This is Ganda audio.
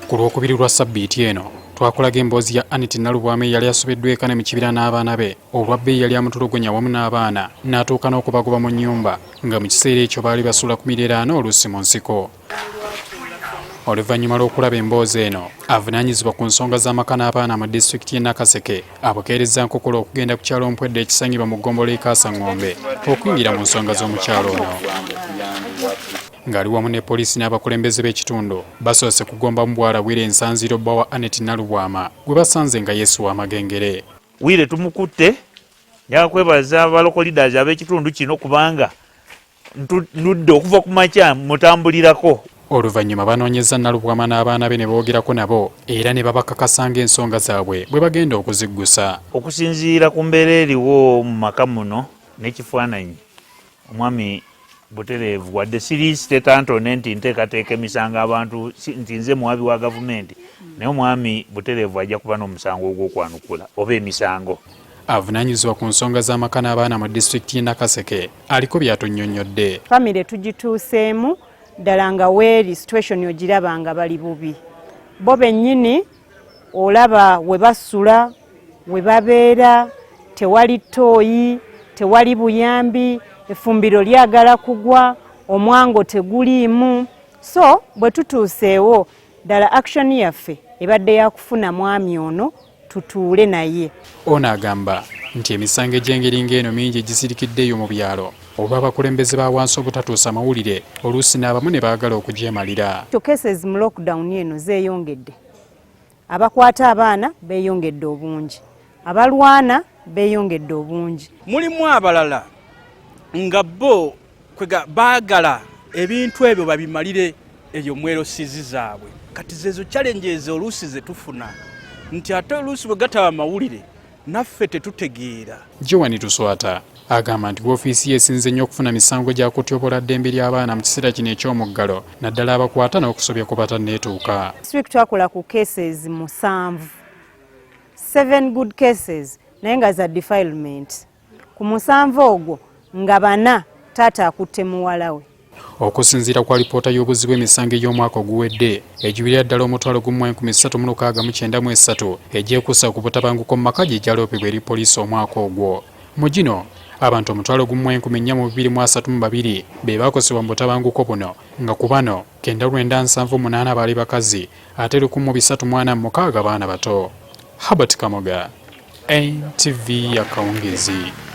Ku Lwokubiri lwa Ssabbiiti eno twakolaga emboozi ya Anity Nalubwama eyali asobeddwa ekane mu kibira n'abaana be olwabba yali amutulugunya wamu n'abaana n'atuuka n'okubagoba mu nnyumba nga mu kiseera ekyo baali basula ku miriraano oluusi mu nsiko. Oluvannyuma lw'okulaba emboozi eno avunaanyizibwa ku nsonga z'amaka n'abaana mu disitulikiti y'e Nakaseke abukeerezza Nkokola okugenda ku kyalo Mpwedde ekisangibwa mu ggombolola y'e Kaasangombe okuyingira mu nsonga z'omukyalo ono. Ng'ali wamu ne poliisi n'abakulembeze b'ekitundu basoose kugomba mu bwala Wire Nsanziro bba wa Anity Nalubwama gwe basanze nga yeesuwa amagengere. Wire tumukutte njagala kwebaza abalocal leaders ab'ekitundu kino kubanga ntudde okuva ku makya mutambulirako. Oluvannyuma banoonyezza Nalubwama n'abaana be ne boogerako nabo era ne babakakasanga ensonga zaabwe bwe bagenda okuziggusa. Okusinziira ku mbeera eriwo mu maka muno n'ekifaananyi omwami Butereevu wadde siri State Antony nti nteekateeka emisango abantu nti nze muwabi wa gavumenti naye omwami Butereevu ajja kuba n'omusango ogw'okwanukula oba emisango. Avunaanyizibwa ku nsonga z'amaka n'abaana mu disitulikiti y'e Nakaseke aliko by'atunnyonnyodde. Famire tugituuseemu ddala nga weeri situation ogiraba nga bali bubi. Bo bennyini olaba we basula, we babeera, tewali ttooyi, tewali buyambi, effumbiro lyagala kugwa, omwango teguliimu. So bwe tutuuseewo ddala action yaffe ebadde yakufuna mwami ono tutuule naye. Ono agamba nti emisango egy'engeri ng'eno mingi egisirikiddeeyo mu byalo oba abakulembeze ba wansi obutatuusa mawulire oluusi n'abamu ne baagala okugyemalira. Cases mu lockdown eno zeeyongedde. Abakwata abaana beeyongedde obungi, abalwana beeyongedde obungi. Mulimu abalala nga bo baagala ebintu ebyo babimalire eyo mwerosizi zaabwe. Kati zezo challenges oluusi ze tufuna nti ate oluusi bwe gataba mawulire naffe tetutegeera. Joan Tuswata agamba nti woofiisi ye esinze nnyo okufuna misango gya kutyobola ddembe ly'abaana mu kiseera kino eky'omuggalo naddala abakwata n'okusobya ku batanneetuuka. District twakola ku cases 7 good cases naye nga za defilement. Ku 7 ogwo nga 4 taata akutte muwala we. Okusinziira ku alipoota y'obuzi bw'emisango ey'omwaka oguwedde egiwirira ddala omutwalo gumu 1363 egyekuusa ku butabanguko mu maka gye gyaloopebwa eri poliisi omwaka ogwo. Mu gino abantu omutwalo gumu 4232 be baakosebwa mu butabanguko buno nga ku bano 978 baali bakazi ate 1346 baana bato. Herbert Kamoga, NTV ya Kawungezi.